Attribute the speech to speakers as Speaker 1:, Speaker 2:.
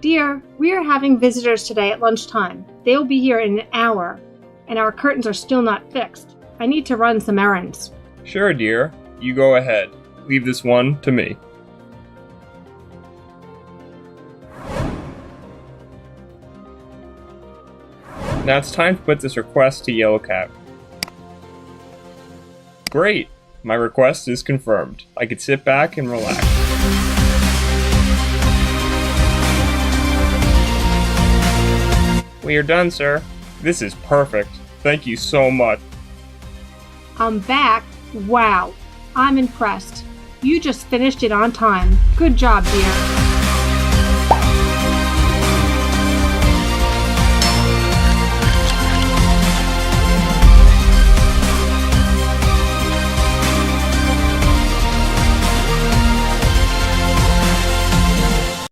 Speaker 1: Dear, we are having visitors today at lunchtime. They will be here in an hour, and our curtains are still not fixed. I need to run some errands.
Speaker 2: Sure, dear. You go ahead. Leave this one to me. Now it's time to put this request to Yellow Cab. Great! My request is confirmed. I can sit back and relax. We are done, sir. This is perfect. Thank you so much.
Speaker 1: I'm back. Wow. I'm impressed. You just finished it on time. Good job, dear.